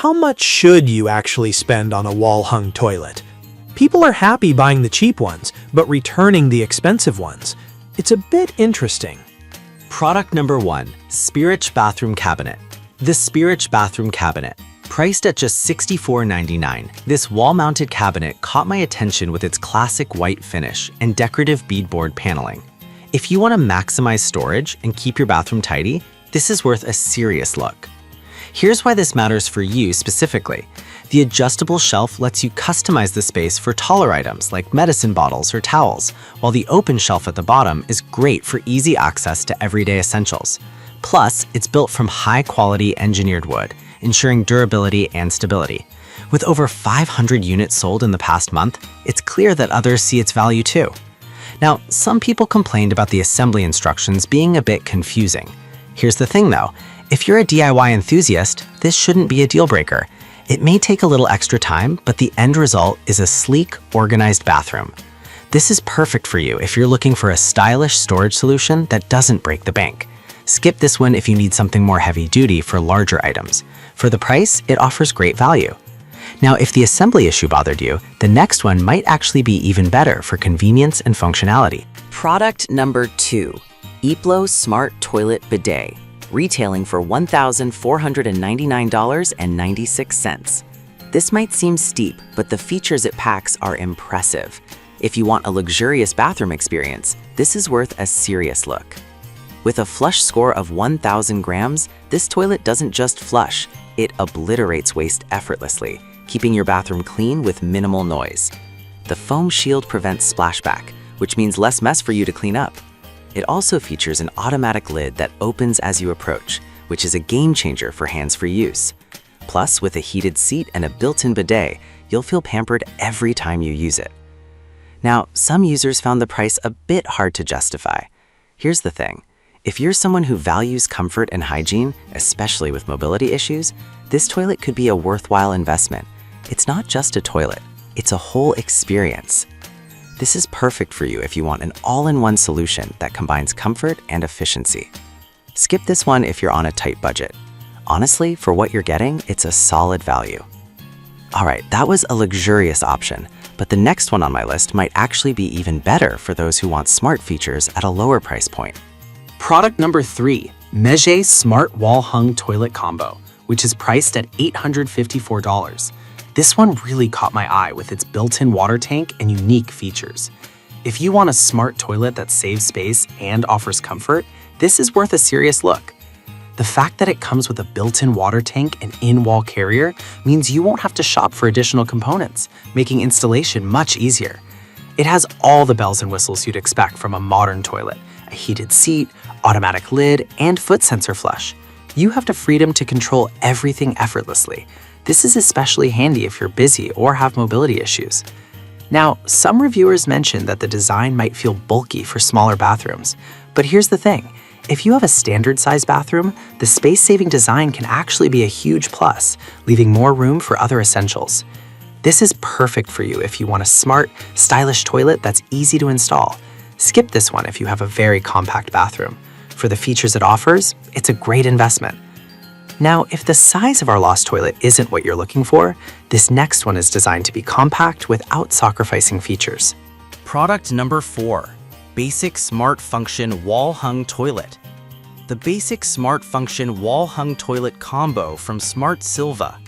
how much should you actually spend on a wall-hung toilet? People are happy buying the cheap ones, but returning the expensive ones. It's a bit interesting. Product number 1, Spirich Bathroom Cabinet. The Spirich Bathroom Cabinet. Priced at just $64.99, this wall-mounted cabinet caught my attention with its classic white finish and decorative beadboard paneling. If you want to maximize storage and keep your bathroom tidy, this is worth a serious look. Here's why this matters for you specifically. The adjustable shelf lets you customize the space for taller items like medicine bottles or towels, while the open shelf at the bottom is great for easy access to everyday essentials. Plus, it's built from high-quality engineered wood, ensuring durability and stability. With over 500 units sold in the past month, it's clear that others see its value too. Now, some people complained about the assembly instructions being a bit confusing. Here's the thing though, if you're a DIY enthusiast, this shouldn't be a deal breaker. It may take a little extra time, but the end result is a sleek, organized bathroom. This is perfect for you if you're looking for a stylish storage solution that doesn't break the bank. Skip this one if you need something more heavy-duty for larger items. For the price, it offers great value. Now, if the assembly issue bothered you, the next one might actually be even better for convenience and functionality. Product number 2, Iplo Smart Toilet Bidet, retailing for $1,499.96. This might seem steep, but the features it packs are impressive. If you want a luxurious bathroom experience, this is worth a serious look. With a flush score of 1,000 grams, this toilet doesn't just flush, it obliterates waste effortlessly, keeping your bathroom clean with minimal noise. The foam shield prevents splashback, which means less mess for you to clean up. It also features an automatic lid that opens as you approach, which is a game changer for hands-free use. Plus, with a heated seat and a built-in bidet, you'll feel pampered every time you use it. Now, some users found the price a bit hard to justify. Here's the thing. If you're someone who values comfort and hygiene, especially with mobility issues, this toilet could be a worthwhile investment. It's not just a toilet, it's a whole experience. This is perfect for you if you want an all-in-one solution that combines comfort and efficiency. Skip this one if you're on a tight budget. Honestly, for what you're getting, it's a solid value. Alright, that was a luxurious option, but the next one on my list might actually be even better for those who want smart features at a lower price point. Product number 3, Mege Smart Wall-Hung Toilet Combo, which is priced at $854. This one really caught my eye with its built-in water tank and unique features. If you want a smart toilet that saves space and offers comfort, this is worth a serious look. The fact that it comes with a built-in water tank and in-wall carrier means you won't have to shop for additional components, making installation much easier. It has all the bells and whistles you'd expect from a modern toilet: a heated seat, automatic lid, and foot sensor flush. You have the freedom to control everything effortlessly. This is especially handy if you're busy or have mobility issues. Now, some reviewers mentioned that the design might feel bulky for smaller bathrooms, but here's the thing. If you have a standard-sized bathroom, the space-saving design can actually be a huge plus, leaving more room for other essentials. This is perfect for you if you want a smart, stylish toilet that's easy to install. Skip this one if you have a very compact bathroom. For the features it offers, it's a great investment. Now, if the size of our lost toilet isn't what you're looking for, this next one is designed to be compact without sacrificing features. Product number 4, Basic Smart Function Wall-Hung Toilet. The Basic Smart Function Wall-Hung Toilet Combo from Smart Silva.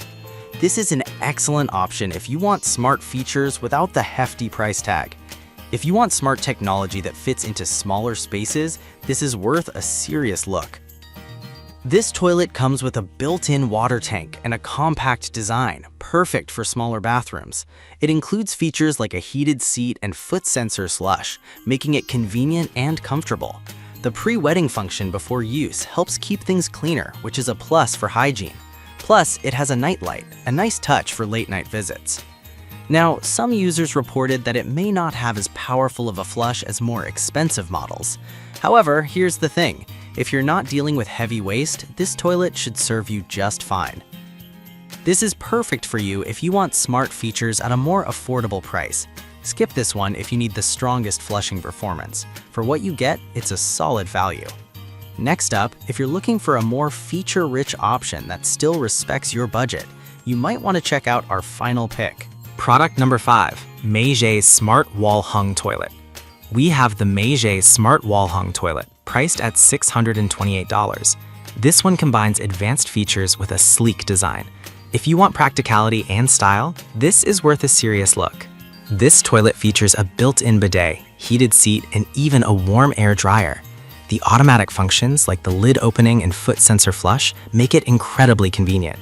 This is an excellent option if you want smart features without the hefty price tag. If you want smart technology that fits into smaller spaces, this is worth a serious look. This toilet comes with a built-in water tank and a compact design, perfect for smaller bathrooms. It includes features like a heated seat and foot sensor slush, making it convenient and comfortable. The pre-wetting function before use helps keep things cleaner, which is a plus for hygiene. Plus, it has a night light, a nice touch for late-night visits. Now, some users reported that it may not have as powerful of a flush as more expensive models. However, here's the thing. If you're not dealing with heavy waste, this toilet should serve you just fine. This is perfect for you if you want smart features at a more affordable price. Skip this one if you need the strongest flushing performance. For what you get, it's a solid value. Next up, if you're looking for a more feature-rich option that still respects your budget, you might want to check out our final pick. Product number 5, Meije Smart Wall Hung Toilet. We have the Meije Smart Wall Hung Toilet, priced at $628. This one combines advanced features with a sleek design. If you want practicality and style, this is worth a serious look. This toilet features a built-in bidet, heated seat, and even a warm air dryer. The automatic functions like the lid opening and foot sensor flush make it incredibly convenient.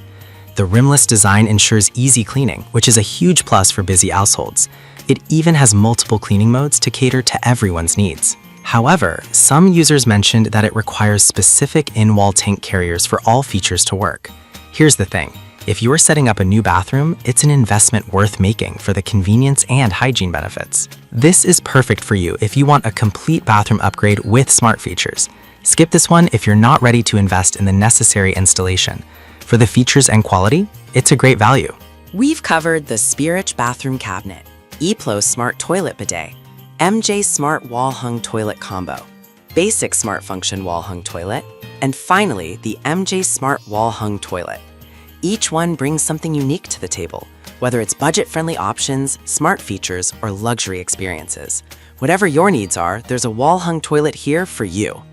The rimless design ensures easy cleaning, which is a huge plus for busy households. It even has multiple cleaning modes to cater to everyone's needs. However, some users mentioned that it requires specific in-wall tank carriers for all features to work. Here's the thing. If you're setting up a new bathroom, it's an investment worth making for the convenience and hygiene benefits. This is perfect for you if you want a complete bathroom upgrade with smart features. Skip this one if you're not ready to invest in the necessary installation. For the features and quality, it's a great value. We've covered the Spirich Bathroom Cabinet, ePlo Smart Toilet Bidet, MJ Smart Wall Hung Toilet Combo, Basic Smart Function Wall Hung Toilet, and finally, the MJ Smart Wall Hung Toilet. Each one brings something unique to the table, whether it's budget-friendly options, smart features, or luxury experiences. Whatever your needs are, there's a wall-hung toilet here for you.